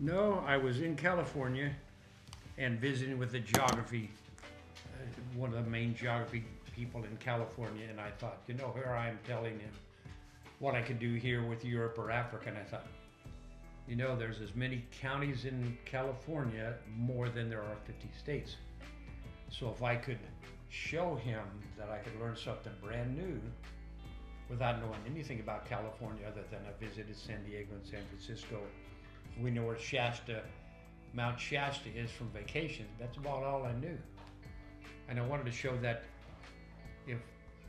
No, I was in California and visiting with the geography, one of the main geography people in California, and I thought, here I am telling him what I could do here with Europe or Africa, and I thought, there's as many counties in California more than there are 50 states. So if I could show him that I could learn something brand new without knowing anything about California other than I visited San Diego and San Francisco. We know where Mount Shasta is from vacations. That's about all I knew. And I wanted to show that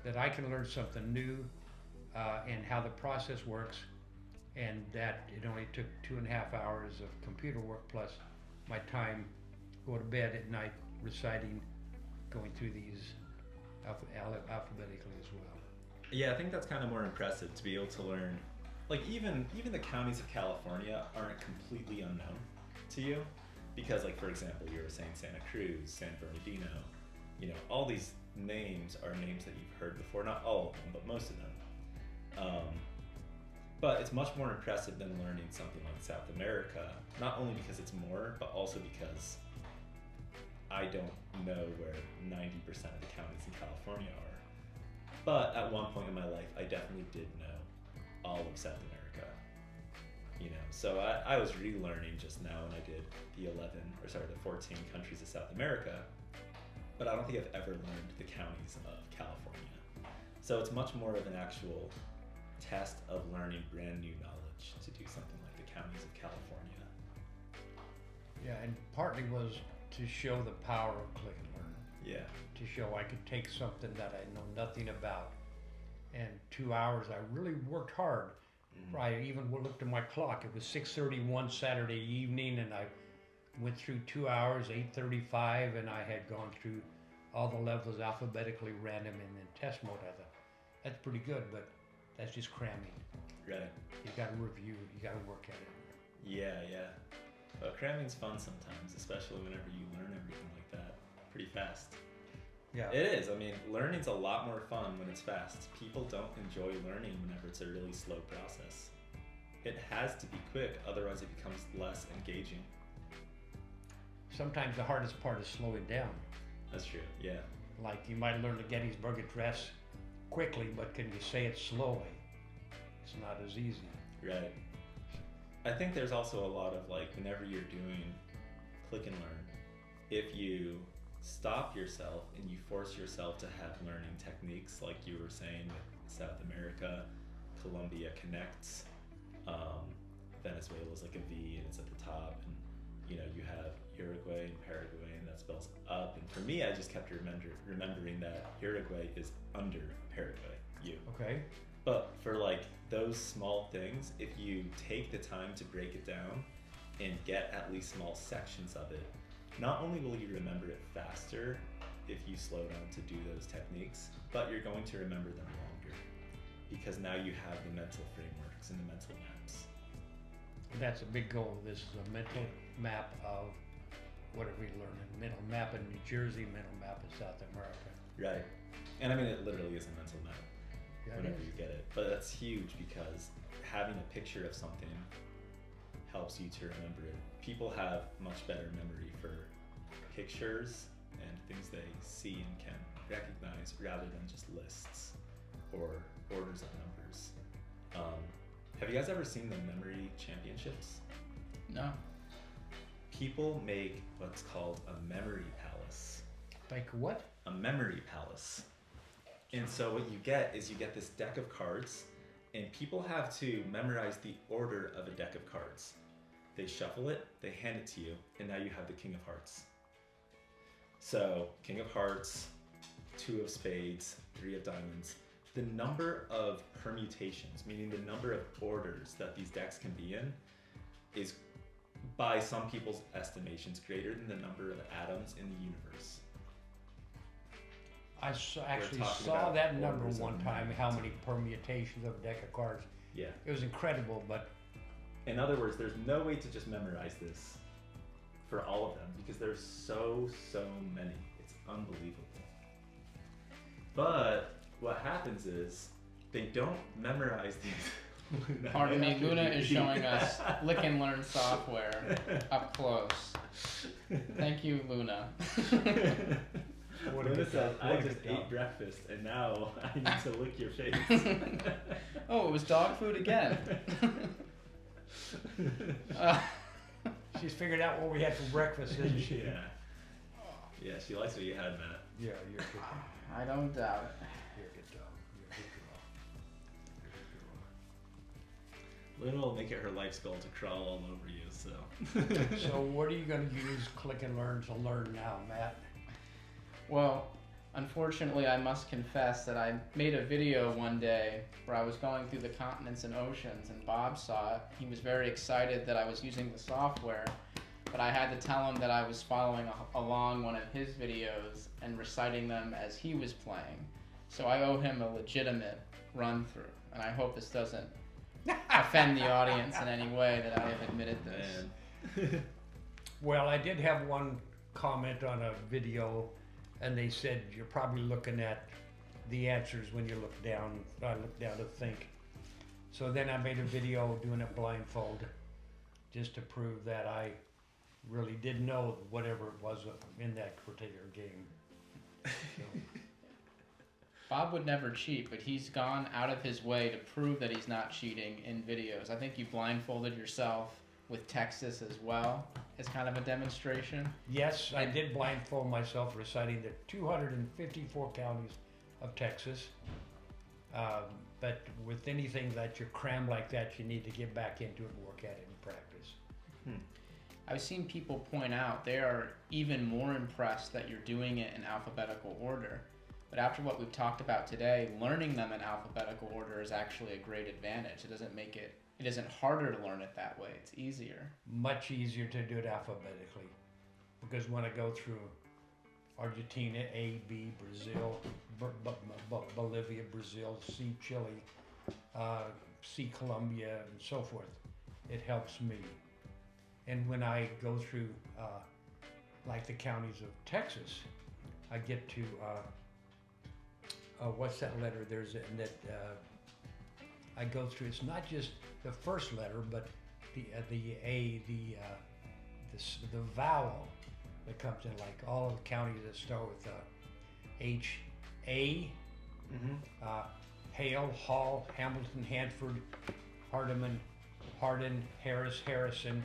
that I can learn something new and how the process works, and that it only took 2.5 hours of computer work plus my time go to bed at night reciting, going through these alphabetically as well. Yeah, I think that's kind of more impressive to be able to learn. Like even the counties of California aren't completely unknown to you, because like for example, you were saying Santa Cruz, San Bernardino, all these names are names that you've heard before. Not all of them, but most of them. But it's much more impressive than learning something like South America, not only because it's more, but also because I don't know where 90% of the counties in California are. But at one point in my life, I definitely did know all of South America. So I was relearning just now when I did the 14 countries of South America, but I don't think I've ever learned the counties of California. So it's much more of an actual test of learning brand new knowledge to do something like the counties of California. Yeah, and partly was to show the power of click and learn. Yeah. To show I could take something that I know nothing about, and 2 hours I really worked hard. I even looked at my clock. It was 6:31 Saturday evening, and I went through 2 hours, 8:35, and I had gone through all the levels alphabetically random and in test mode. I thought, that's pretty good, but that's just cramming. Right. You got to review, you got to work at it. Yeah. But cramming's fun sometimes, especially whenever you learn everything like that pretty fast. Yeah. It is. I mean, learning's a lot more fun when it's fast. People don't enjoy learning whenever it's a really slow process. It has to be quick, otherwise it becomes less engaging. Sometimes the hardest part is slowing down. That's true, yeah. Like you might learn the Gettysburg Address quickly, but can you say it slowly? It's not as easy. Right. I think there's also a lot of whenever you're doing click and learn, if you stop yourself and you force yourself to have learning techniques, like you were saying with South America, Colombia connects, Venezuela's like a V and it's at the top, and you have Uruguay and Paraguay and that spells up, and for me I just kept remembering that Uruguay is under Paraguay, Okay. But for those small things, if you take the time to break it down and get at least small sections of it, not only will you remember it faster if you slow down to do those techniques, but you're going to remember them longer because now you have the mental frameworks and the mental maps. That's a big goal. This is a mental map of what are we learning? Mental map in New Jersey, mental map in South America. Right. And I mean, it literally is a mental map whenever you get it. But that's huge because having a picture of something helps you to remember it. People have much better memory for pictures and things they see and can recognize rather than just lists or orders of numbers. Have you guys ever seen the memory championships? No. People make what's called a memory palace. Like what? A memory palace. And so what you get is you get this deck of cards, and people have to memorize the order of a deck of cards. They shuffle it, they hand it to you, and now you have the King of Hearts. So, King of Hearts, 2 of Spades, 3 of Diamonds. The number of permutations, meaning the number of orders that these decks can be in, is, by some people's estimations, greater than the number of atoms in the universe. I actually saw that number one time, how many permutations of a deck of cards. Yeah. It was incredible, but... In other words, there's no way to just memorize this for all of them because there's so many. It's unbelievable. But what happens is they don't memorize these Pardon me, Luna is showing us Lick and Learn software up close. Thank you, Luna. What a Luna good says, dog. I What a just good dog. ate breakfast and now I need to lick your face. Oh, it was dog food again. She's figured out what we had for breakfast, isn't she? Yeah. Yeah, she likes what you had, Matt. Yeah, you're a good dog. I don't doubt it. You're a good dog. You're a good girl. Luna will make it her life's goal to crawl all over you, so. So what are you going to use Click and Learn to learn now, Matt? Well, unfortunately, I must confess that I made a video one day where I was going through the continents and oceans, and Bob saw it. He was very excited that I was using the software, but I had to tell him that I was following along one of his videos and reciting them as he was playing. So I owe him a legitimate run-through, and I hope this doesn't offend the audience in any way that I have admitted this. Man. Well, I did have one comment on a video, and they said you're probably looking at the answers when you look down. I look down to think. So then I made a video doing it blindfold, just to prove that I really did know whatever it was in that particular game. So, Bob would never cheat, but he's gone out of his way to prove that he's not cheating in videos. I think you blindfolded yourself with Texas as well as kind of a demonstration. yes, I did blindfold myself reciting the 254 counties of Texas. But with anything that you cram like that, you need to get back into it and work at it in practice. I've seen people point out they are even more impressed that you're doing it in alphabetical order. But after what we've talked about today, learning them in alphabetical order is actually a great advantage. It isn't harder to learn it that way, it's easier. Much easier to do it alphabetically, because when I go through Argentina, A, B, Brazil, Bolivia, Brazil, C, Chile, C, Colombia, and so forth, it helps me. And when I go through, like the counties of Texas, I get to, what's that letter? There's a, that I go through. It's not just the first letter, but the A, the vowel that comes in. Like all of the counties that start with H, A, Hale, Hall, Hamilton, Hanford, Hardeman, Hardin, Harris, Harrison,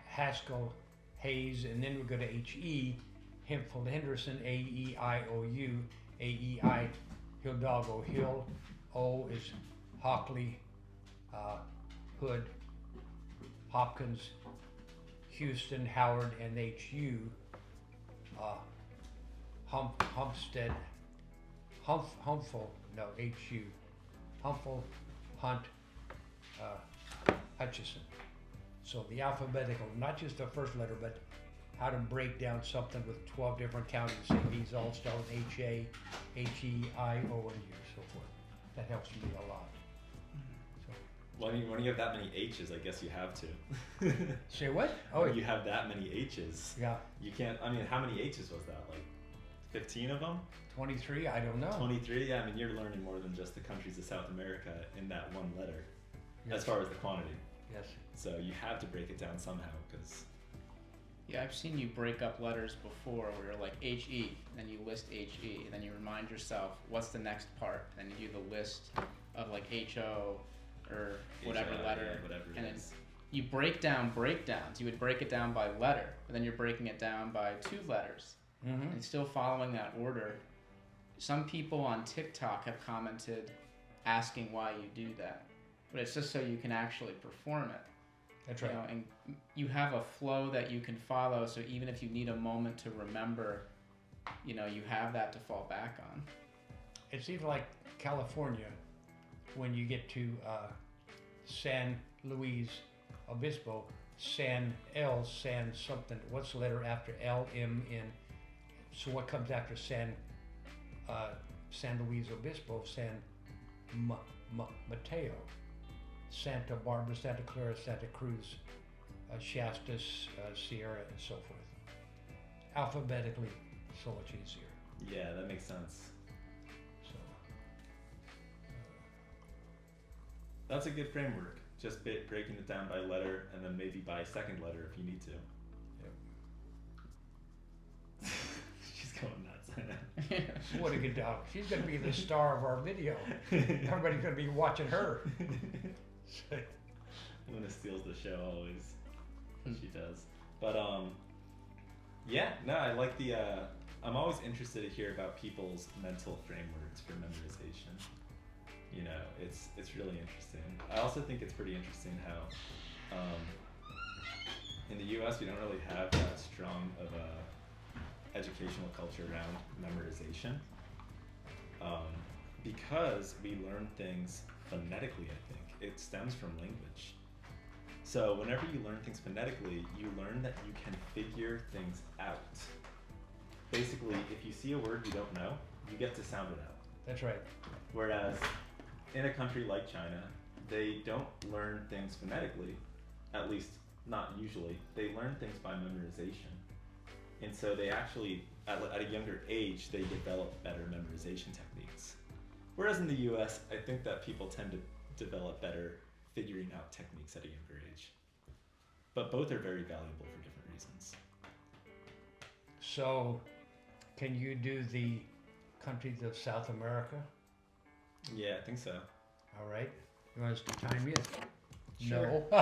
Haskell, Hayes, and then we go to H-E, Hempfield, Henderson, A-E-I-O-U, A-E-I, Hidalgo, Hill, O is Hockley, Hood, Hopkins, Houston, Howard, and H-U, Humpstead, Humful, no, H-U, Humful, Hunt, Hutchison. So the alphabetical, not just the first letter, but how to break down something with 12 different counties, saying these all start with H-A, H-E-I-O, and U, so forth. That helps me a lot. So, When you have that many H's, I guess you have to. say what? Oh, When you have that many H's, yeah, you can't, I mean, how many H's was that? Like 15 of them? 23, I don't know. 23? Yeah, I mean, you're learning more than just the countries of South America in that one letter, Yes. as far as the quantity. Yes. So you have to break it down somehow, because Yeah, I've seen you break up letters before where you're like H-E, and then you list H-E, and then you remind yourself what's the next part, and you do the list of like H-O or whatever HI, letter, yeah, whatever and it then is. you break down breakdowns. You would break it down by letter, but then you're breaking it down by 2 letters, Mm-hmm. and still following that order. Some people on TikTok have commented asking why you do that, but it's just so you can actually perform it. That's You right. know, and you have a flow that you can follow, so even if you need a moment to remember, you know, you have that to fall back on. It's even like California, when you get to San Luis Obispo, San something. What's the letter after L, M, N? So what comes after San Luis Obispo? San Mateo, Santa Barbara, Santa Clara, Santa Cruz, Shasta, Sierra, and so forth. Alphabetically, so much easier. Yeah, that makes sense. That's a good framework. Just breaking it down by letter and then maybe by second letter if you need to. Yep. She's going nuts, I know. What a good dog. She's going to be the star of our video. Everybody's going to be watching her. Luna steals the show always. She does. But, yeah, no, I like the, I'm always interested to hear about people's mental frameworks for memorization. You know, it's really interesting. I also think it's pretty interesting how, in the U.S. we don't really have that strong of a educational culture around memorization, because we learn things phonetically. I think it stems from language. So whenever you learn things phonetically, you learn that you can figure things out. Basically, if you see a word you don't know, you get to sound it out. That's right. Whereas in a country like China, they don't learn things phonetically, at least not usually. They learn things by memorization. And so they actually, at a younger age, they develop better memorization techniques. Whereas in the US, I think that people tend to develop better figuring out techniques at a younger age. But both are very valuable for different reasons. So, can you do the countries of South America? Yeah, I think so. All right. You want us to time you? Sure. No.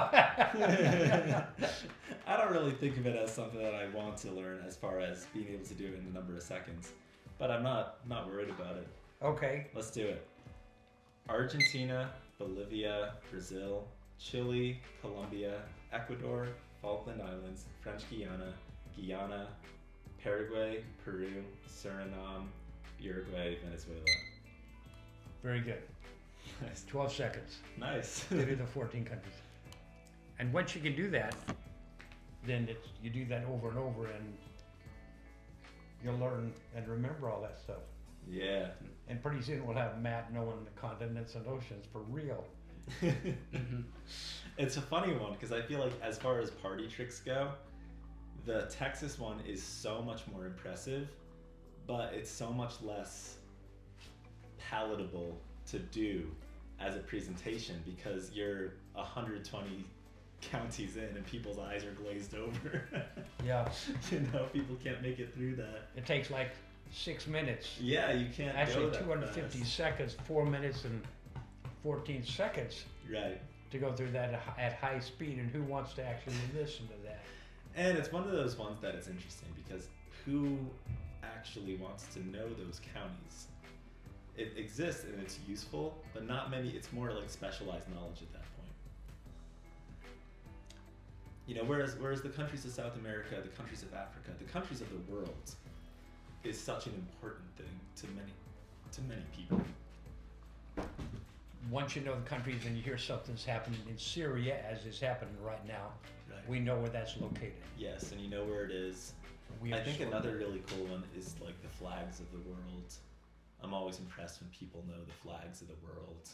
I don't really think of it as something that I want to learn as far as being able to do it in a number of seconds. But I'm not worried about it. Okay. Let's do it. Argentina, Bolivia, Brazil, Chile, Colombia, Ecuador, Falkland Islands, French Guiana, Guyana, Paraguay, Peru, Suriname, Uruguay, Venezuela. Very good. Nice. 12 seconds. Nice. To do the 14 countries. And once you can do that, then you do that over and over, and you'll learn and remember all that stuff. Yeah. And pretty soon we'll have Matt knowing the continents and oceans for real. It's a funny one because I feel like as far as party tricks go, the Texas one is so much more impressive, but it's so much less palatable to do as a presentation because you're 120 counties in and people's eyes are glazed over. Yeah. You know, people can't make it through that. It takes like 6 minutes. Yeah, you can't Actually, go that 250 fast. seconds, 4 minutes and 14 seconds Right. to go through that at high speed, and who wants to actually listen to that? And it's one of those ones that it's interesting because who actually wants to know those counties? It exists and it's useful, but not many, it's more like specialized knowledge at that point. You know, whereas the countries of South America, the countries of Africa, the countries of the world is such an important thing to many people. Once you know the countries and you hear something's happening in Syria, as is happening right now, Right. we know where that's located. Yes, and you know where it is. We I think absorb another it. really cool one is like the flags of the world. I'm always impressed when people know the flags of the world.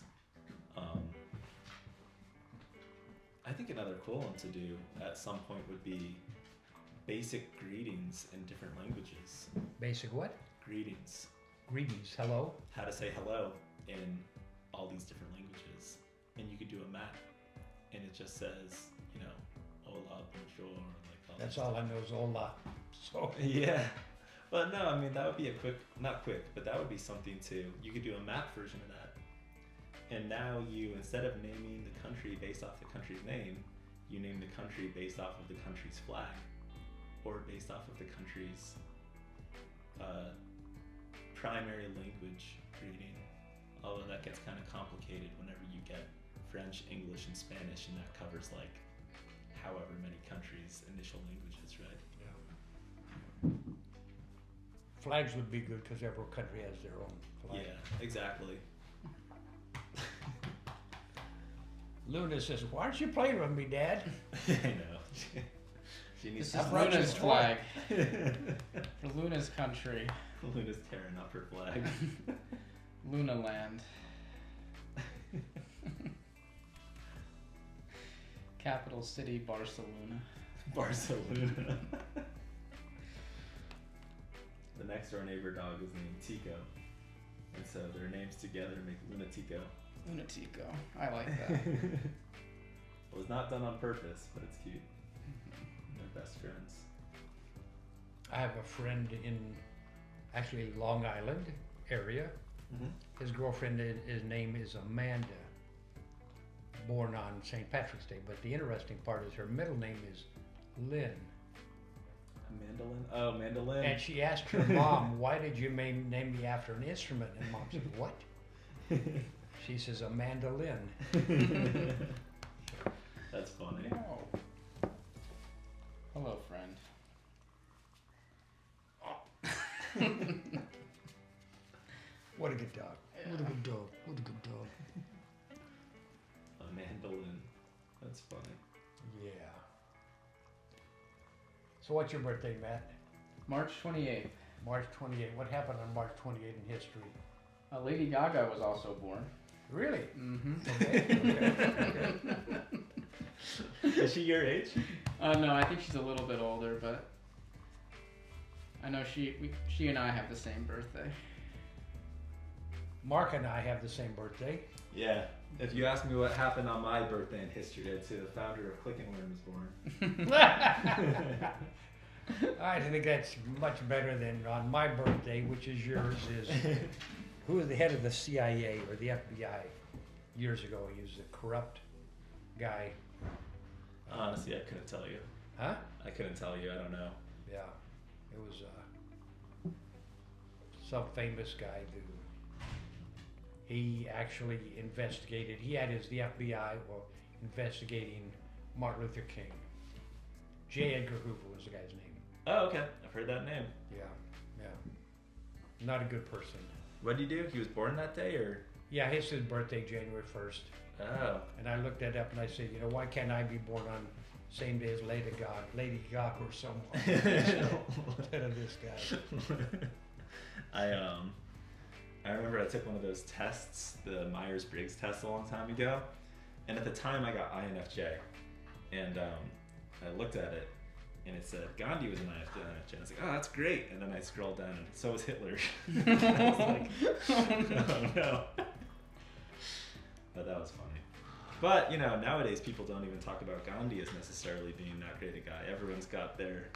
I think another cool one to do at some point would be basic greetings in different languages. Basic what? Greetings. Greetings. Hello. How to say hello in all these different languages. And you could do a map and it just says, you know, hola, bonjour, like all That's that all stuff. I know is hola. So Yeah. But no, I mean, that would be not quick, but that would be something too. You could do a map version of that. And now you, instead of naming the country based off the country's name, you name the country based off of the country's flag or based off of the country's primary language greeting. Although that gets kind of complicated whenever you get French, English, and Spanish, and that covers like however many countries' initial languages, right? flags would be good because every country has their own flag. Yeah, exactly. Luna says, "Why aren't you playing with me, Dad?" I know. She needs This to is brought you Luna's a toy. flag. For Luna's country. Luna's tearing up her flag. Luna Land. Capital city, Barcelona. Barcelona. The next door neighbor dog is named Tico. And so their names together make Lunatico. Lunatico. I like that. It was not done on purpose, but it's cute. They're best friends. I have a friend in actually Long Island area. Mm-hmm. His girlfriend, his name is Amanda, born on St. Patrick's Day. But the interesting part is her middle name is Lynn. Mandolin? Oh, mandolin. And she asked her mom, why did you name me after an instrument? And mom said, what? She says, a mandolin. That's funny. Oh. Hello, friend. What a good dog. Yeah. What a good dog. What a good dog. A mandolin. That's funny. Yeah. So what's your birthday, Matt? March 28th. March 28th. What happened on March 28th in history? Lady Gaga was also born. Really? Mm-hmm. Okay. Is she your age? No, I think she's a little bit older, but I know she and I have the same birthday. Mark and I have the same birthday. Yeah. If you ask me what happened on my birthday in history, I'd say the founder of Click and Learn was born. I think that's much better than on my birthday, which is yours, is who was the head of the CIA or the FBI years ago? He was a corrupt guy. Honestly, I couldn't tell you. Huh? I couldn't tell you. I don't know. Yeah. It was some famous guy who he actually investigated. He had the FBI investigating Martin Luther King. J. Edgar Hoover was the guy's name. Oh, okay. I've heard that name. Yeah, yeah. Not a good person. What did he do? He was born that day, or? Yeah, his birthday, January 1st. Oh. And I looked that up and I said, why can't I be born on same day as Lady Gaga or someone instead of this guy? I remember I took one of those tests, the Myers-Briggs test a long time ago, and at the time I got INFJ, and I looked at it, and it said Gandhi was an INFJ. I was like, oh, that's great. And then I scrolled down, and so was Hitler. I was like, oh no. But that was funny. But, nowadays people don't even talk about Gandhi as necessarily being that great a guy. Everyone's got their,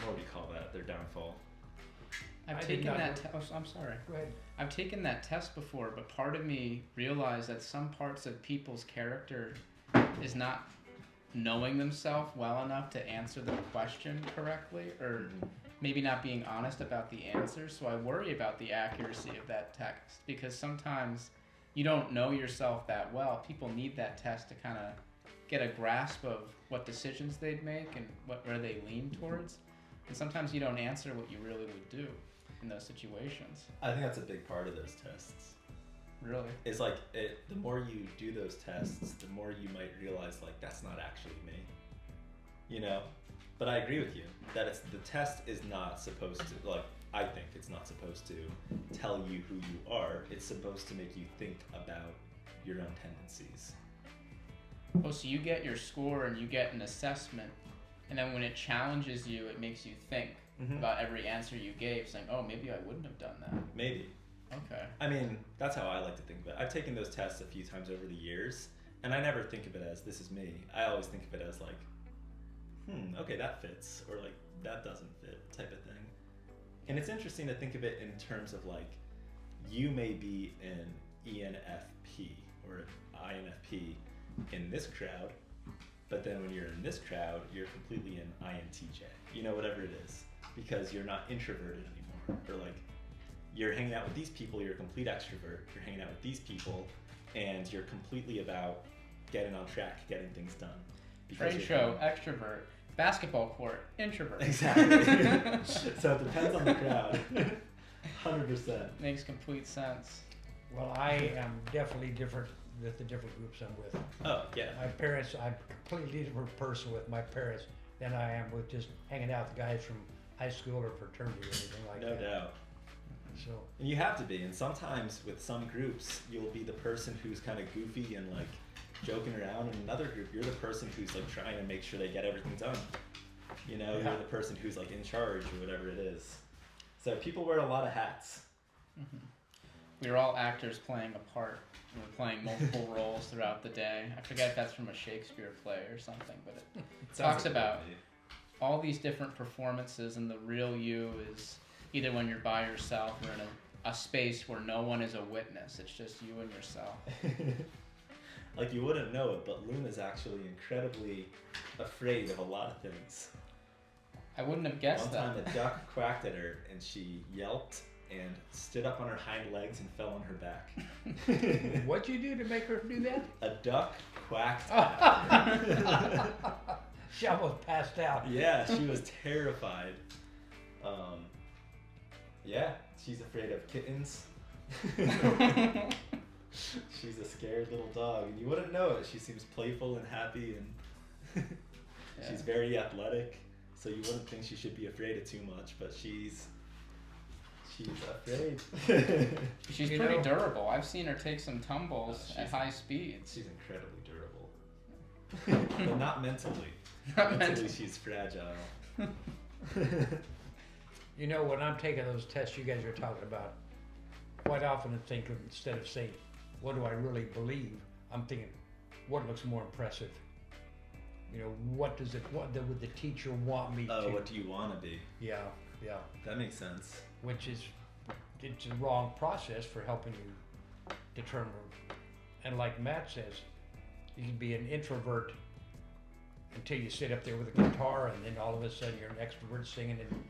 what do you call that? Their downfall. I've taken that. I'm sorry. Go ahead. I've taken that test before, but part of me realized that some parts of people's character is not knowing themselves well enough to answer the question correctly, or maybe not being honest about the answers. So I worry about the accuracy of that test, because sometimes you don't know yourself that well. People need that test to kind of get a grasp of what decisions they'd make and where they lean towards. And sometimes you don't answer what you really would do in those situations. I think that's a big part of those tests. Really? It's like, the more you do those tests, the more you might realize, like, that's not actually me. But I agree with you that the test is not supposed to, like, I think it's not supposed to tell you who you are. It's supposed to make you think about your own tendencies. Oh, so you get your score and you get an assessment, and then when it challenges you, it makes you think about every answer you gave, saying, oh, maybe I wouldn't have done that. Maybe. Okay. I mean, that's how I like to think of it. I've taken those tests a few times over the years, and I never think of it as, this is me. I always think of it as like, okay, that fits, or like, that doesn't fit, type of thing. And it's interesting to think of it in terms of like, you may be an ENFP or an INFP in this crowd, but then when you're in this crowd, you're completely an INTJ, whatever it is, because you're not introverted anymore, or like, you're hanging out with these people, you're a complete extrovert, you're hanging out with these people, and you're completely about getting on track, getting things done. Trade show, extrovert. Basketball court, introvert. Exactly. So it depends on the crowd. 100%. Makes complete sense. Well, I am definitely different with the different groups I'm with. Oh, yeah. My parents, I'm a completely different person with my parents than I am with just hanging out with guys from high school or fraternity or anything like that. No doubt. So. And you have to be, and sometimes with some groups, you'll be the person who's kind of goofy and like joking around. In another group, you're the person who's like trying to make sure they get everything done. Yeah. You're the person who's like in charge or whatever it is. So people wear a lot of hats. we were all actors playing a part. We were playing multiple roles throughout the day. I forget if that's from a Shakespeare play or something, but it talks about all these different performances, and the real you is either when you're by yourself or in a space where no one is a witness. It's just you and yourself. Like, you wouldn't know it, but Luna's actually incredibly afraid of a lot of things. I wouldn't have guessed that. One time a duck quacked at her, and she yelped and stood up on her hind legs and fell on her back. What'd you do to make her do that? A duck quacked at her. She almost passed out. Yeah, she was terrified. Yeah, she's afraid of kittens. She's a scared little dog, and you wouldn't know it. She seems playful and happy, and she's very athletic, so you wouldn't think she should be afraid of too much, but she's afraid. She's pretty durable. I've seen her take some tumbles at high speeds. She's incredibly durable. But not mentally. Mentally, she's fragile. You know, when I'm taking those tests you guys are talking about, quite often I think instead of saying, what do I really believe, I'm thinking, what looks more impressive? You know, what would the teacher want me to? Oh, what do you want to be? Yeah. That makes sense. Which is, it's a wrong process for helping you determine. And like Matt says, you can be an introvert until you sit up there with a guitar, and then all of a sudden you're an extrovert singing and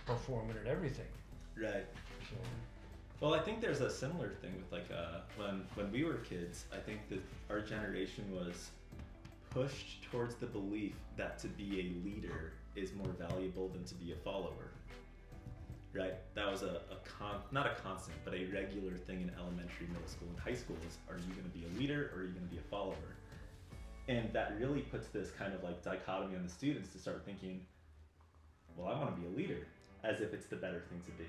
performing and everything. Right. So, well, I think there's a similar thing with like when we were kids. I think that our generation was pushed towards the belief that to be a leader is more valuable than to be a follower. Right? That was not a constant, but a regular thing in elementary, middle school, and high school is, are you going to be a leader or are you going to be a follower? And that really puts this kind of like dichotomy on the students to start thinking, well, I want to be a leader, as if it's the better thing to be.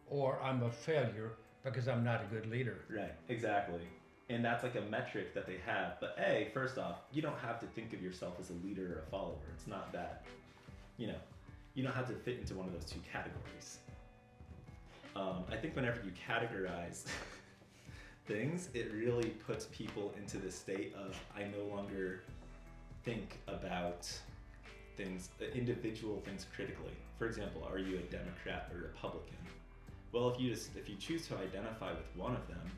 Or I'm a failure because I'm not a good leader. Right, exactly. And that's like a metric that they have. But first off, you don't have to think of yourself as a leader or a follower. It's not that, you don't have to fit into one of those two categories. I think whenever you categorize things, it really puts people into the state of, I no longer think about things, individual things critically. For example, are you a Democrat or Republican? Well, if you choose to identify with one of them,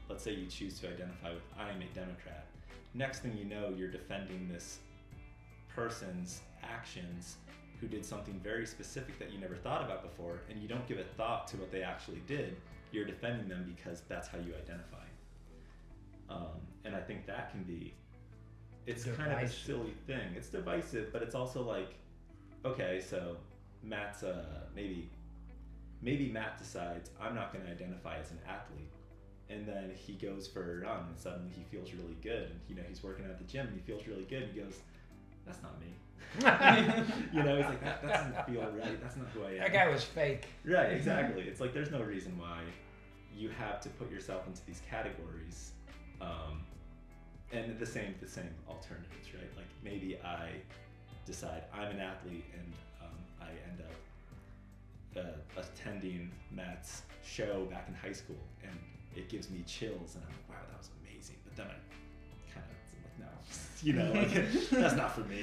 let's say you choose to identify with, I am a Democrat. Next thing you know, you're defending this person's actions who did something very specific that you never thought about before, and you don't give a thought to what they actually did. You're defending them because that's how you identify. And I think that can be, it's divisive. Kind of a silly thing. It's divisive, but it's also like, okay, so Matt's, maybe Matt decides, I'm not going to identify as an athlete. And then he goes for a run and suddenly he feels really good. And, he's working at the gym and he feels really good. And he goes, that's not me. He's like, that doesn't feel right. That's not who I am. That guy was fake. Right, exactly. It's like, there's no reason why you have to put yourself into these categories. And the same alternatives, right? Like maybe I decide I'm an athlete and I end up attending Matt's show back in high school, and it gives me chills, and I'm like, wow, that was amazing. But then I kind of like, no, that's not for me.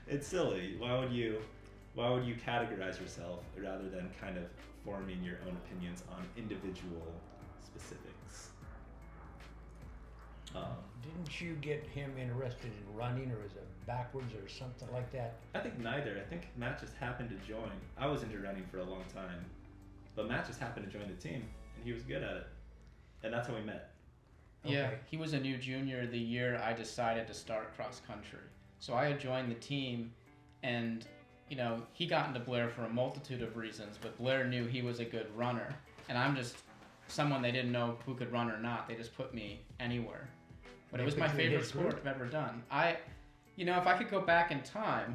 It's silly. Why would you categorize yourself rather than kind of forming your own opinions on individual specifics? Didn't you get him interested in running, or is it backwards or something like that? I think neither. I think Matt just happened to join. I was into running for a long time, but Matt just happened to join the team, and he was good at it. And that's how we met. Yeah, Okay. he was a new junior the year I decided to start cross country. So I had joined the team, and he got into Blair for a multitude of reasons, but Blair knew he was a good runner, and I'm just someone they didn't know who could run or not. They just put me anywhere. But it was my favorite sport I've ever done. If I could go back in time,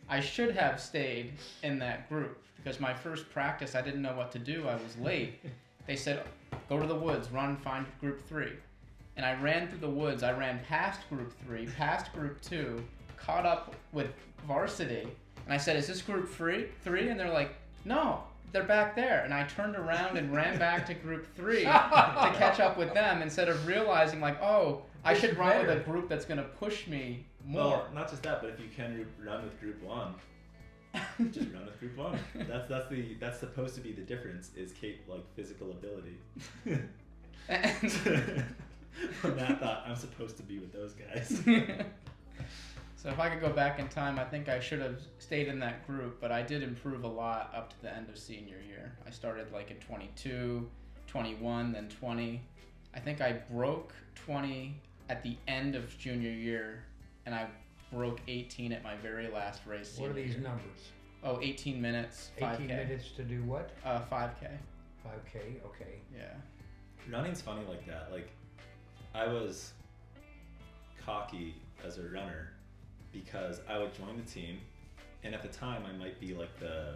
I should have stayed in that group, because my first practice, I didn't know what to do. I was late. They said, go to the woods, run, find group 3. And I ran through the woods. I ran past group 3, past group 2, caught up with varsity. And I said, is this group 3? And they're like, no, they're back there. And I turned around and ran back to group 3 to catch up with them instead of realizing like, oh, I should run with a group that's going to push me more. Well, not just that, but if you can run with group 1, just run with group 1. That's supposed to be the difference, is physical ability. From that thought, I'm supposed to be with those guys. So if I could go back in time, I think I should have stayed in that group, but I did improve a lot up to the end of senior year. I started like at 22, 21, then 20. I think I broke 20 at the end of junior year, and I broke 18 at my very last race. What are these year. numbers? Oh, 18 minutes, 5K. 18 minutes to do what? 5K. 5K, okay. Yeah. Running's funny like that. Like, I was cocky as a runner because I would join the team, and at the time I might be like the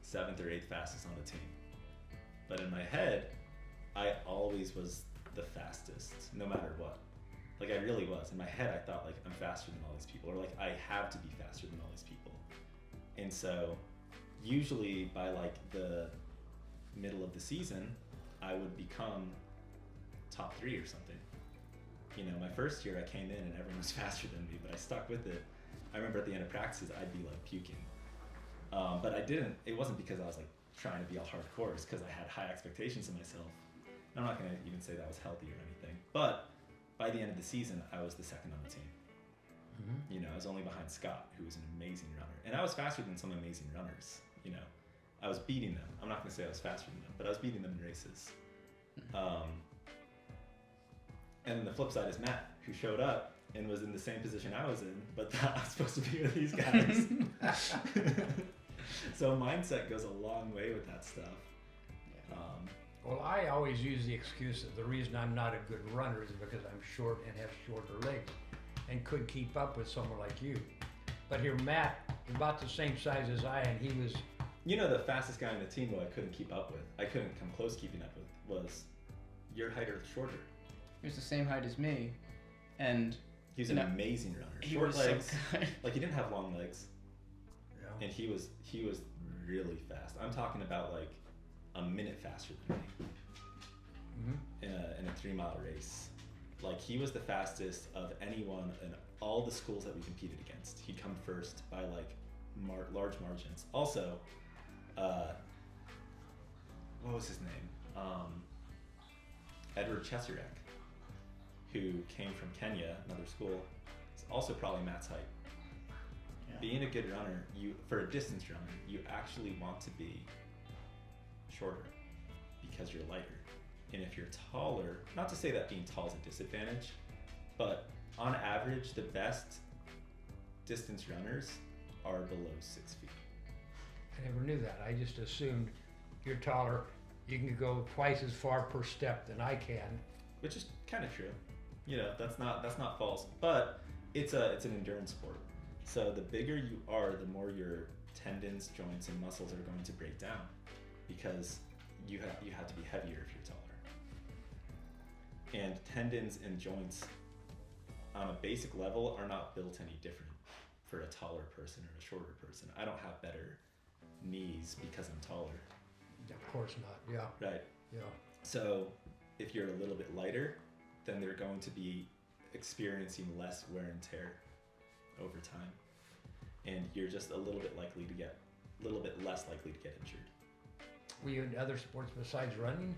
7th or 8th fastest on the team. But in my head, I always was the fastest, no matter what. Like, I really was. In my head, I thought, like, I'm faster than all these people, or like, I have to be faster than all these people. And so, usually by like the middle of the season, I would become top 3 or something. You know, my first year I came in and everyone was faster than me, but I stuck with it. I remember at the end of practices, I'd be like puking. But it wasn't because I was like trying to be all hardcore, it's because I had high expectations of myself. And I'm not gonna even say that was healthy or anything, but by the end of the season, I was the second on the team. Mm-hmm. You know, I was only behind Scott, who was an amazing runner. And I was faster than some amazing runners, you know. I was beating them. I'm not gonna say I was faster than them, but I was beating them in races. And then the flip side is Matt, who showed up and was in the same position I was in, but thought I was supposed to be with these guys. So mindset goes a long way with that stuff. Well, I always use the excuse that the reason I'm not a good runner is because I'm short and have shorter legs and could keep up with someone like you. But here, Matt is about the same size as I, and he was... You know, the fastest guy on the team, though, I couldn't keep up with, I couldn't come close keeping up with, was your height or shorter. He was the same height as me, and... He was an amazing runner. Short legs. Like, he didn't have long legs. Yeah. And he was really fast. I'm talking about, like, a minute faster than me. Mm-hmm. in a 3-mile race. Like, he was the fastest of anyone in all the schools that we competed against. He'd come first by like large margins. Also, what was his name? Edward Cheserek, who came from Kenya, another school, is also probably Matt's height. Yeah. Being a good runner, for a distance runner, you actually want to be shorter because you're lighter. And if you're taller, not to say that being tall is a disadvantage, but on average, the best distance runners are below 6 feet. I never knew that. I just assumed you're taller, you can go twice as far per step than I can. Which is kind of true. You know, that's not false, but it's an endurance sport. So the bigger you are, the more your tendons, joints, and muscles are going to break down, because you have to be heavier if you're taller. And tendons and joints on a basic level are not built any different for a taller person or a shorter person. I don't have better knees because I'm taller. Of course not, yeah. Right. Yeah. So if you're a little bit lighter, then they're going to be experiencing less wear and tear over time. And you're just a little bit less likely to get injured. Were you in other sports besides running?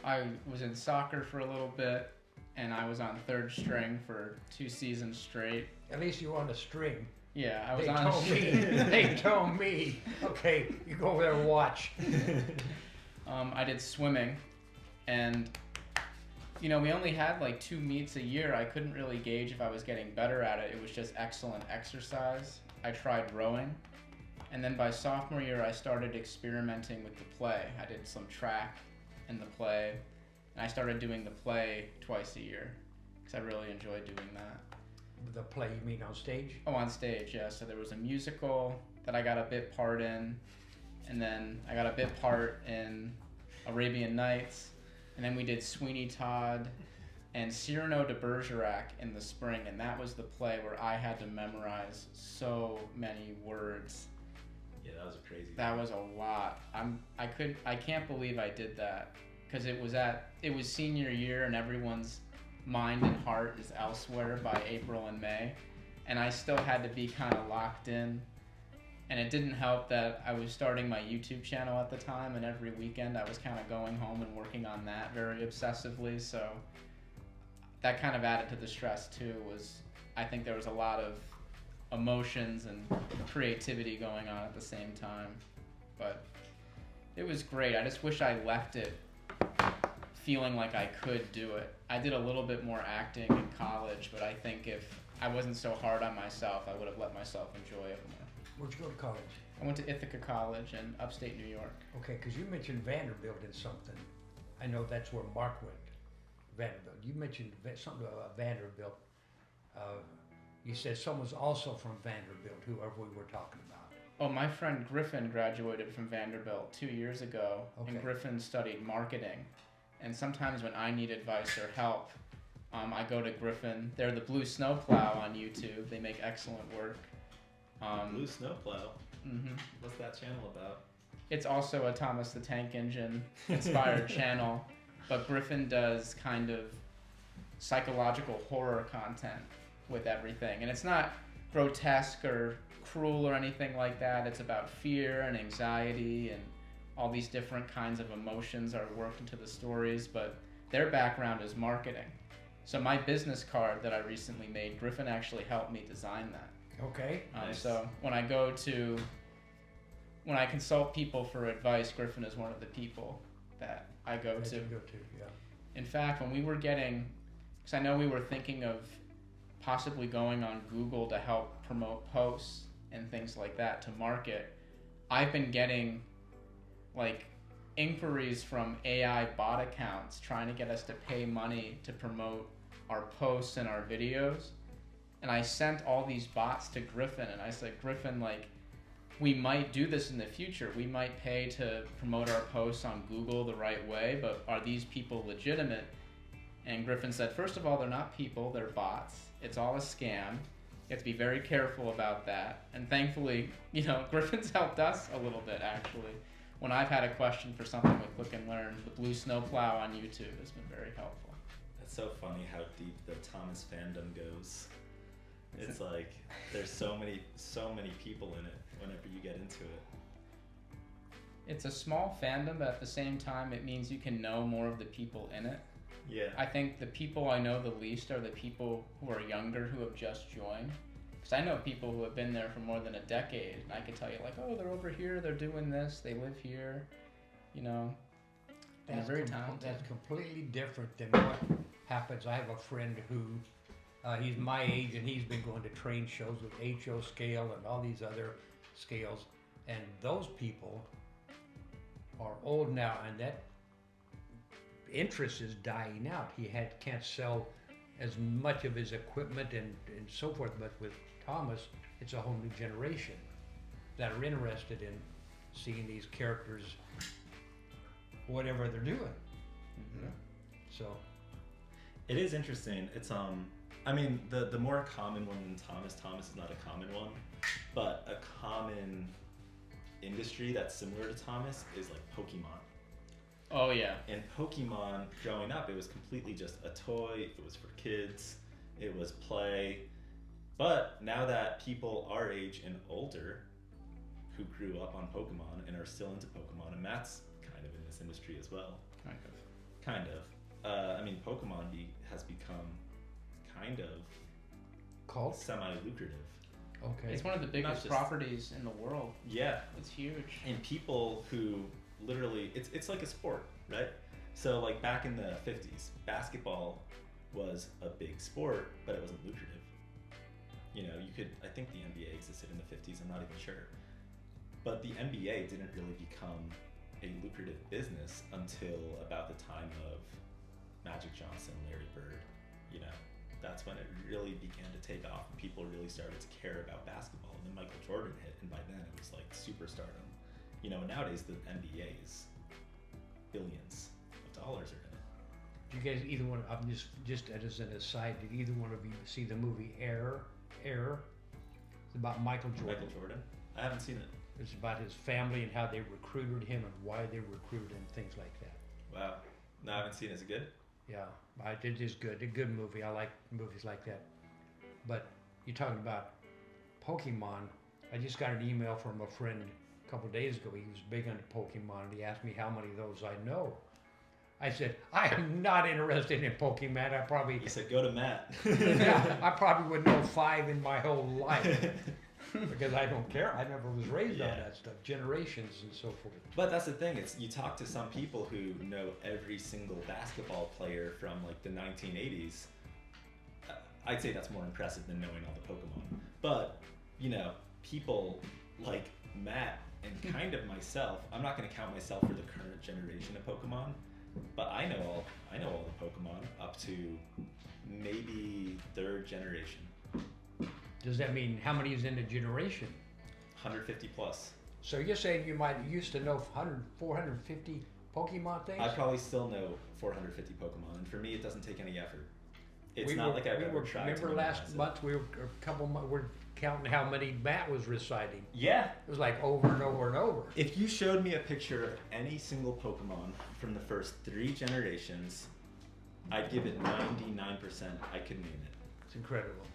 I was in soccer for a little bit, and I was on third string for 2 seasons straight. At least you were on a string. Yeah, I was on a string. They told me. Okay, you go over there and watch. I did swimming, and you know, we only had like 2 meets a year. I couldn't really gauge if I was getting better at it. It was just excellent exercise. I tried rowing, and then by sophomore year, I started experimenting with the play. I did some track in the play, and I started doing the play twice a year because I really enjoyed doing that. The play, you mean on stage? Oh, on stage, yeah. So there was a musical that I got a bit part in, and then I got a bit part in Arabian Nights, and then we did Sweeney Todd and Cyrano de Bergerac in the spring, and that was the play where I had to memorize so many words. Yeah, that was crazy. That was a lot. I can't believe I did that because it was senior year and everyone's mind and heart is elsewhere by April and May, and I still had to be kind of locked in. And it didn't help that I was starting my YouTube channel at the time, and every weekend I was kind of going home and working on that very obsessively. So that kind of added to the stress too. I think there was a lot of emotions and creativity going on at the same time. But it was great. I just wish I left it feeling like I could do it. I did a little bit more acting in college, but I think if I wasn't so hard on myself, I would have let myself enjoy it more. Where'd you go to college? I went to Ithaca College in upstate New York. Okay, because you mentioned Vanderbilt in something. I know that's where Mark went. Vanderbilt. You mentioned something about Vanderbilt. You said someone's also from Vanderbilt, whoever we were talking about. Oh, my friend Griffin graduated from Vanderbilt 2 years ago, Okay. and Griffin studied marketing. And sometimes when I need advice or help, I go to Griffin. They're the Blue Snowplow on YouTube. They make excellent work. Blue Snowplow. Mm-hmm. What's that channel about? It's also a Thomas the Tank Engine inspired channel, but Griffin does kind of psychological horror content with everything. And it's not grotesque or cruel or anything like that. It's about fear and anxiety, and all these different kinds of emotions are worked into the stories, but their background is marketing. So my business card that I recently made, Griffin actually helped me design that. Okay. Nice. So when I consult people for advice, Griffin is one of the people that I go That to. you go to, yeah. In fact, when we were because I know we were thinking of possibly going on Google to help promote posts and things like that to market, I've been getting like inquiries from AI bot accounts trying to get us to pay money to promote our posts and our videos. And I sent all these bots to Griffin, and I said, Griffin, like, we might do this in the future. We might pay to promote our posts on Google the right way, but are these people legitimate? And Griffin said, first of all, they're not people, they're bots. It's all a scam. You have to be very careful about that. And thankfully, Griffin's helped us a little bit, actually. When I've had a question for something with Click and Learn, the Blue Snowplow on YouTube has been very helpful. That's so funny how deep the Thomas fandom goes. It's like there's so many people in it whenever you get into it. It's a small fandom, but at the same time, it means you can know more of the people in it. Yeah. I think the people I know the least are the people who are younger who have just joined. Because I know people who have been there for more than a decade, and I could tell you, like, oh, they're over here, they're doing this, they live here, and they're very talented. That's completely different than what happens. I have a friend who, he's my age, and he's been going to train shows with HO scale and all these other scales, and those people are old now, and that interest is dying out. He can't sell as much of his equipment and so forth, but with Thomas, it's a whole new generation that are interested in seeing these characters, whatever they're doing. Mm-hmm. So it is interesting. It's I mean, the more common one than Thomas is not a common one, but a common industry that's similar to Thomas is like Pokemon. Oh yeah. And Pokemon, growing up, it was completely just a toy. It was for kids. It was play. But now that people our age and older who grew up on Pokemon and are still into Pokemon, and Matt's kind of in this industry as well. Kind of. I mean, Pokemon has become kind of cult? semi-lucrative. Okay. It's one of the biggest properties in the world. Yeah. It's huge. And people who literally, it's like a sport, right? So like back in the 50s, basketball was a big sport, but it wasn't lucrative. I think the NBA existed in the 50s, I'm not even sure. But the NBA didn't really become a lucrative business until about the time of Magic Johnson, Larry Bird. That's when it really began to take off and people really started to care about basketball. And then Michael Jordan hit, and by then it was like superstardom. Nowadays the NBA is billions of dollars are in it. Do you guys either one? I'm just as an aside. Did either one of you see the movie Air? It's about Michael Jordan. Michael Jordan? I haven't seen it. It's about his family and how they recruited him and why they recruited him, things like that. Wow. No, I haven't seen it. Is it good? Yeah, it is good. A good movie. I like movies like that. But you're talking about Pokemon. I just got an email from a friend a couple of days ago. He was big into Pokemon, and he asked me how many of those I know. I said, I am not interested in Pokemon. I probably He said, go to Matt. yeah, I probably would know 5 in my whole life because I don't care. I never was raised on Yeah. that stuff, generations and so forth. But that's the thing. It's you talk to some people who know every single basketball player from like the 1980s. I'd say that's more impressive than knowing all the Pokemon. But you know, people like Matt and kind of myself. I'm not going to count myself for the current generation of Pokemon, but I know all the Pokemon up to maybe 3rd generation. Does that mean how many is in a generation? 150 plus. So you're saying you might used to know 450 Pokemon things? I probably still know 450 Pokemon, and for me, it doesn't take any effort. It's not like I've ever tried to remember memorize last it. month we were a couple months, we're counting how many Matt was reciting. Yeah. It was like over and over and over. If you showed me a picture of any single Pokemon from the first 3 generations, I'd give it 99% I could name it. It's incredible.